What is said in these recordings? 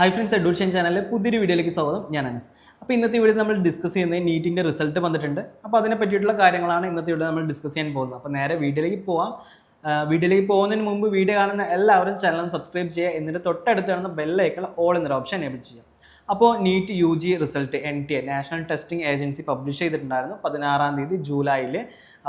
Hi friends, Education channel പുതിയൊരു വീഡിയോയിലേക്ക് സ്വാഗതം. ഞാൻ അനസ്. അപ്പോൾ ഇന്നത്തെ വീഡിയോയിൽ നമ്മൾ ഡിസ്കസ് ചെയ്യുന്നത് നീറ്റിന്റെ റിസൾട്ട് വന്നിട്ടുണ്ട്. അപ്പോൾ അതിനെ പറ്റിയിട്ടുള്ള കാര്യങ്ങളാണ് ഇന്നത്തെ വീഡിയോയിൽ നമ്മൾ ഡിസ്കസ് ചെയ്യാൻ പോകുന്നത്. അപ്പോൾ നേരെ വീഡിയോയിലേക്ക് പോവാം. വീഡിയോയിലേക്ക് പോകുന്നതിന് മുമ്പ് വീഡിയോ കാണുന്ന എല്ലാവരും ചാനൽ സബ്സ്ക്രൈബ് ചെയ്യുക. എന്നിട്ട് തൊട്ടടുത്ത് കാണുന്ന ബെൽ ഐക്കൺ ഓൾ എന്നൊരു ഓപ്ഷൻ എനേബിൾ ചെയ്യുക. അപ്പോൾ NEET UG result NTA national testing agency publish ചെയ്തിട്ടുണ്ടായിരുന്നു 16-ാം തീയതി ജൂലൈയിൽ.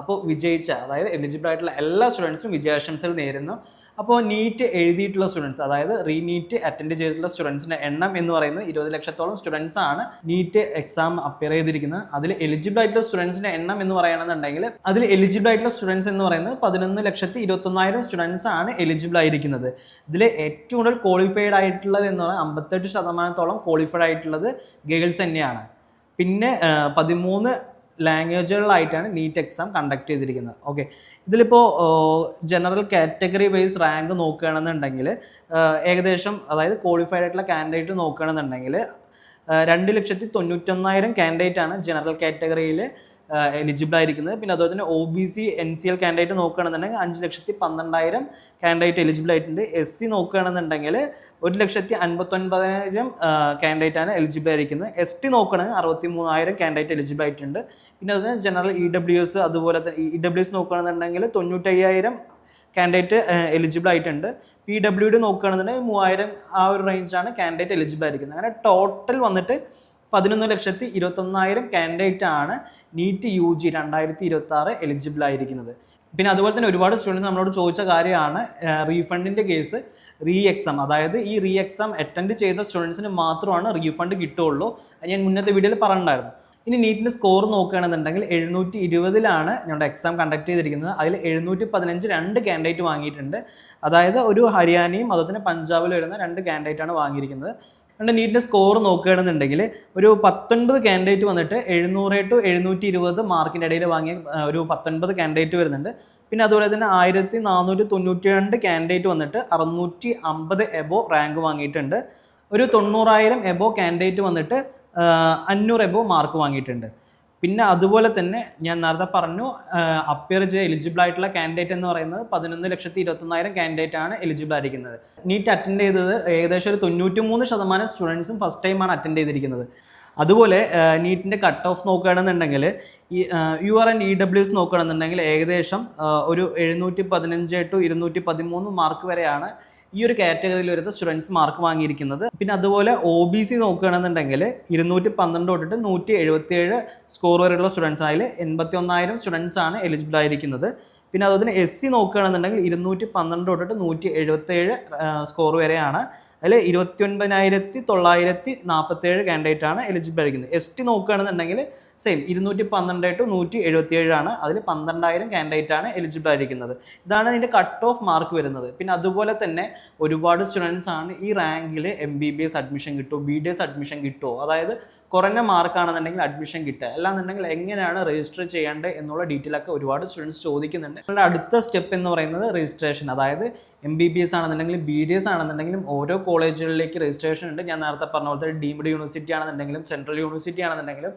അപ്പോൾ വിജയിച്ച അതായത് എലിജിബിൾ ആയിട്ടുള്ള എല്ലാ സ്റ്റുഡൻസിനും വിജയാശംസകൾ നേരുന്നു. അപ്പോൾ നീറ്റ് എഴുതിയിട്ടുള്ള സ്റ്റുഡൻസ് അതായത് റീനീറ്റ് അറ്റൻഡ് ചെയ്തിട്ടുള്ള സ്റ്റുഡൻസിൻ്റെ എണ്ണം എന്ന് പറയുന്നത് 20 ലക്ഷത്തോളം സ്റ്റുഡൻസ് ആണ് നീറ്റ് എക്സാം അപ്പിയർ ചെയ്തിരിക്കുന്നത്. അതിൽ എലിജിബിൾ ആയിട്ടുള്ള സ്റ്റുഡൻസിൻ്റെ എണ്ണം എന്ന് പറയുകയാണെന്നുണ്ടെങ്കിൽ അതിൽ എലിജിബിൾ ആയിട്ടുള്ള സ്റ്റുഡൻസ് എന്ന് പറയുന്നത് 11,21,000 സ്റ്റുഡൻസ് ആണ് എലിജിബിൾ ആയിരിക്കുന്നത്. ഇതിൽ ഏറ്റവും കൂടുതൽ ക്വാളിഫൈഡ് ആയിട്ടുള്ളത് എന്ന് പറഞ്ഞാൽ 58% ക്വാളിഫൈഡ് ആയിട്ടുള്ളത് ഗേൾസ് തന്നെയാണ്. പിന്നെ 13 ലാംഗ്വേജുകളിലായിട്ടാണ് നീറ്റ് എക്സാം കണ്ടക്ട് ചെയ്തിരിക്കുന്നത്. ഓക്കെ, ഇതിലിപ്പോൾ ജനറൽ കാറ്റഗറി വൈസ് റാങ്ക് നോക്കുകയാണെന്നുണ്ടെങ്കിൽ ഏകദേശം അതായത് ക്വാളിഫൈഡ് ആയിട്ടുള്ള കാൻഡിഡേറ്റ് നോക്കുകയാണെന്നുണ്ടെങ്കിൽ 2,91,000 കാൻഡിഡേറ്റ് ആണ് ജനറൽ കാറ്റഗറിയിൽ എലിജിബിൾ ആയിരിക്കുന്നത്. പിന്നെ അതുപോലെ തന്നെ OBC NCL കാൻഡിഡേറ്റ് നോക്കുകയാണെന്നുണ്ടെങ്കിൽ 5,12,000 കാൻഡിഡേറ്റ് എലിജിബിൾ ആയിട്ടുണ്ട്. SC നോക്കുകയാണെന്നുണ്ടെങ്കിൽ 1,59,000 കാൻഡിഡേറ്റ് ആണ് എലിജിബിൾ ആയിരിക്കുന്നത്. ST നോക്കുകയാണെങ്കിൽ 63,000 കാൻഡിഡേറ്റ് എലിജിബിൾ ആയിട്ടുണ്ട്. പിന്നെ അതുപോലെ ജനറൽ EWS അതുപോലെ തന്നെ EWS നോക്കുകയാണെന്നുണ്ടെങ്കിൽ 95,000 കാൻഡിഡേറ്റ് എലിജിബിൾ ആയിട്ടുണ്ട്. PWD നോക്കുകയാണെന്നുണ്ടെങ്കിൽ 3,000 ആ ഒരു റേഞ്ചാണ് കാൻഡിഡേറ്റ് എലിജിബിൾ ആയിരിക്കുന്നത്. അങ്ങനെ ടോട്ടൽ വന്നിട്ട് 11,21,000 കാൻഡിഡേറ്റ് ആണ് നീറ്റ് UG 2026 എലിജിബിൾ ആയിരിക്കുന്നത്. പിന്നെ അതുപോലെ തന്നെ ഒരുപാട് സ്റ്റുഡൻസ് നമ്മളോട് ചോദിച്ച കാര്യമാണ് റീഫണ്ടിൻ്റെ കേസ്. എക്സാം അതായത് ഈ എക്സാം അറ്റൻഡ് ചെയ്ത സ്റ്റുഡൻസിന് മാത്രമാണ് റീഫണ്ട് കിട്ടുകയുള്ളൂ. ഞാൻ മുന്നത്തെ വീഡിയോയിൽ പറഞ്ഞിട്ടുണ്ടായിരുന്നു. ഇനി നീറ്റിൻ്റെ സ്കോർ നോക്കുകയാണെന്നുണ്ടെങ്കിൽ 720-ലാണ് ഞങ്ങളുടെ എക്സാം കണ്ടക്ട് ചെയ്തിരിക്കുന്നത്. അതിൽ 715 2 കാൻഡിഡേറ്റ് വാങ്ങിയിട്ടുണ്ട്. അതായത് ഒരു ഹരിയാനയും അതുപോലെ തന്നെ പഞ്ചാബിൽ വരുന്ന 2 കാൻഡിഡേറ്റാണ് വാങ്ങിയിരിക്കുന്നത്. നീറ്റിൻ്റെ സ്കോർ നോക്കുകയാണെന്നുണ്ടെങ്കിൽ ഒരു 19 കാൻഡിഡേറ്റ് വന്നിട്ട് 700 to 720 മാർക്കിൻ്റെ ഇടയിൽ വാങ്ങിയ ഒരു 19 കാൻഡിഡേറ്റ് വരുന്നുണ്ട്. പിന്നെ അതുപോലെ തന്നെ 1,492 കാൻഡിഡേറ്റ് വന്നിട്ട് 650 എബോ റാങ്ക് വാങ്ങിയിട്ടുണ്ട്. ഒരു 90,000 എബോ കാൻഡിഡേറ്റ് വന്നിട്ട് 500 എബോ മാർക്ക് വാങ്ങിയിട്ടുണ്ട്. പിന്നെ അതുപോലെ തന്നെ ഞാൻ നേരത്തെ പറഞ്ഞു അപ്പിയർ ചെയ്ത് എലിജിബിൾ ആയിട്ടുള്ള കാൻഡിഡേറ്റ് എന്ന് പറയുന്നത് 11,21,000 കാൻഡിഡേറ്റ് ആണ് എലിജിബിൾ ആയിരിക്കുന്നത്. നീറ്റ് അറ്റൻഡ് ചെയ്തത് ഏകദേശം ഒരു 93% സ്റ്റുഡൻസും ഫസ്റ്റ് ടൈമാണ് അറ്റൻഡ് ചെയ്തിരിക്കുന്നത്. അതുപോലെ നീറ്റിൻ്റെ കട്ട് ഓഫ് നോക്കുകയാണെന്നുണ്ടെങ്കിൽ ഈ UR and EWS നോക്കുകയാണെന്നുണ്ടെങ്കിൽ ഏകദേശം ഒരു 715 to 213 മാർക്ക് വരെയാണ് ഈ ഒരു കാറ്റഗറിയിൽ വരുന്ന സ്റ്റുഡൻസ് മാർക്ക് വാങ്ങിയിരിക്കുന്നത്. പിന്നെ അതുപോലെ OBC നോക്കുകയാണെന്നുണ്ടെങ്കിൽ 212 തൊട്ടിട്ട് 177 സ്കോർ വരെയുള്ള സ്റ്റുഡൻസ് ആയാലും 81,000 സ്റ്റുഡൻസ് ആണ് എലിജിബിൾ ആയിരിക്കുന്നത്. പിന്നെ അതുപോലെ തന്നെ SC നോക്കുകയാണെന്നുണ്ടെങ്കിൽ 212 തൊട്ടിട്ട് 177 സ്കോർ വരെയാണ്. അതിൽ 29,947 കാൻഡിഡേറ്റ് ആണ് എലിജിബിൾ ആയിരിക്കുന്നത്. ST നോക്കുകയാണെന്നുണ്ടെങ്കിൽ സെയിം 212 to 177 ആണ്. അതിൽ 12,000 കാൻഡിഡേറ്റ് ആണ് എലിജിബിൾ ആയിരിക്കുന്നത്. ഇതാണ് ഇതിൻ്റെ കട്ട് ഓഫ് മാർക്ക് വരുന്നത്. പിന്നെ അതുപോലെ തന്നെ ഒരുപാട് സ്റ്റുഡൻസ് ആണ് ഈ റാങ്കിൽ MBBS അഡ്മിഷൻ കിട്ടുമോ, BDS അഡ്മിഷൻ കിട്ടുമോ, അതായത് കുറഞ്ഞ മാർക്കാണെന്നുണ്ടെങ്കിൽ അഡ്മിഷൻ കിട്ടുക, അല്ലാന്നുണ്ടെങ്കിൽ എങ്ങനെയാണ് രജിസ്റ്റർ ചെയ്യേണ്ടത് എന്നുള്ള ഡീറ്റെയിൽ ഒക്കെ ഒരുപാട് സ്റ്റുഡൻസ് ചോദിക്കുന്നുണ്ട്. നിങ്ങളുടെ അടുത്ത സ്റ്റെപ്പ് എന്ന് പറയുന്നത് രജിസ്ട്രേഷൻ. അതായത് MBBS ആണെന്നുണ്ടെങ്കിലും BDS ആണെന്നുണ്ടെങ്കിലും ഓരോ കോളേജുകളിലേക്ക് രജിസ്ട്രേഷൻ ഉണ്ട്. ഞാൻ നേരത്തെ പറഞ്ഞ പോലത്തെ ഡീംഡ് യൂണിവേഴ്സിറ്റി ആണെന്നുണ്ടെങ്കിലും സെൻട്രൽ യൂണിവേഴ്സിറ്റി ആണെന്നുണ്ടെങ്കിലും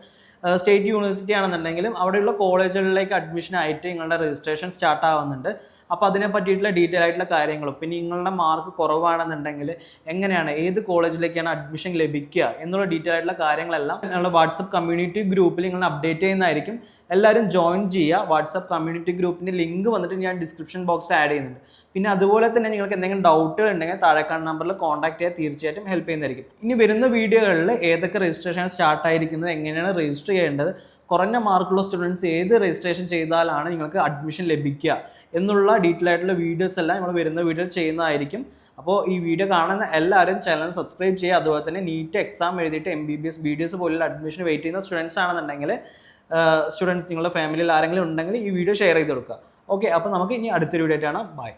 സ്റ്റേറ്റ് യൂണിവേഴ്സിറ്റി ആണെന്നുണ്ടെങ്കിലും അവിടെയുള്ള കോളേജുകളിലേക്ക് അഡ്മിഷൻ ആയിട്ട് നിങ്ങളുടെ രജിസ്ട്രേഷൻ സ്റ്റാർട്ട് ആവുന്നുണ്ട്. അപ്പോൾ അതിനെ പറ്റിയിട്ടുള്ള ഡീറ്റെയിൽ ആയിട്ടുള്ള കാര്യങ്ങളും പിന്നെ നിങ്ങളുടെ മാർക്ക് കുറവാണെന്നുണ്ടെങ്കിൽ എങ്ങനെയാണ് ഏത് കോളേജിലേക്കാണ് അഡ്മിഷൻ ലഭിക്കുക എന്നുള്ള ഡീറ്റെയിൽ ആയിട്ടുള്ള കാര്യങ്ങളെല്ലാം ഞങ്ങളുടെ വാട്സപ്പ് കമ്മ്യൂണിറ്റി ഗ്രൂപ്പിൽ നിങ്ങൾ അപ്ഡേറ്റ് ചെയ്യുന്നതായിരിക്കും. എല്ലാവരും ജോയിൻ ചെയ്യുക. വാട്സപ്പ് കമ്മ്യൂണിറ്റി ഗ്രൂപ്പിൻ്റെ ലിങ്ക് വന്നിട്ട് ഞാൻ ഡിസ്ക്രിപ്ഷൻ ബോക്സിൽ ആഡ് ചെയ്യുന്നുണ്ട്. പിന്നെ അതുപോലെ തന്നെ നിങ്ങൾക്ക് എന്തെങ്കിലും ഡൗട്ടുകൾ ഉണ്ടെങ്കിൽ താഴെക്കാണുന്ന നമ്പറിൽ കോൺടാക്ട് ചെയ്യാൻ തീർച്ചയായിട്ടും ഹെൽപ്പ് ചെയ്യുന്നതായിരിക്കും. ഇനി വരുന്ന വീഡിയോകളിൽ ഏതൊക്കെ രജിസ്ട്രേഷൻ സ്റ്റാർട്ട് ആയിരിക്കുന്നത്, എങ്ങനെയാണ് രജിസ്റ്റർ ചെയ്യേണ്ടത്, കുറഞ്ഞ മാർക്കുള്ള സ്റ്റുഡൻസ് ഏത് രജിസ്ട്രേഷൻ ചെയ്താലാണ് നിങ്ങൾക്ക് അഡ്മിഷൻ ലഭിക്കുക എന്നുള്ള ഡീറ്റെയിൽ ആയിട്ടുള്ള വീഡിയോസ് എല്ലാം നമ്മൾ വരുന്ന വീഡിയോ ചെയ്യുന്നതായിരിക്കും. അപ്പോൾ ഈ വീഡിയോ കാണുന്ന എല്ലാവരും ചാനൽ സബ്സ്ക്രൈബ് ചെയ്യുക. അതുപോലെ തന്നെ നീറ്റ് എക്സാം എഴുതിയിട്ട് MBBS BDS പോലുള്ള അഡ്മിഷൻ വെയിറ്റ് ചെയ്യുന്ന സ്റ്റുഡൻസ് ആണെന്നുണ്ടെങ്കിൽ സ്റ്റുഡൻസ് നിങ്ങളുടെ ഫാമിലിയിൽ ആരെങ്കിലും ഉണ്ടെങ്കിൽ ഈ വീഡിയോ ഷെയർ ചെയ്ത് കൊടുക്കുക. ഓക്കെ, അപ്പോൾ നമുക്ക് ഇനി അടുത്തൊരു വീഡിയോ ആയിട്ടാണ്. ബൈ.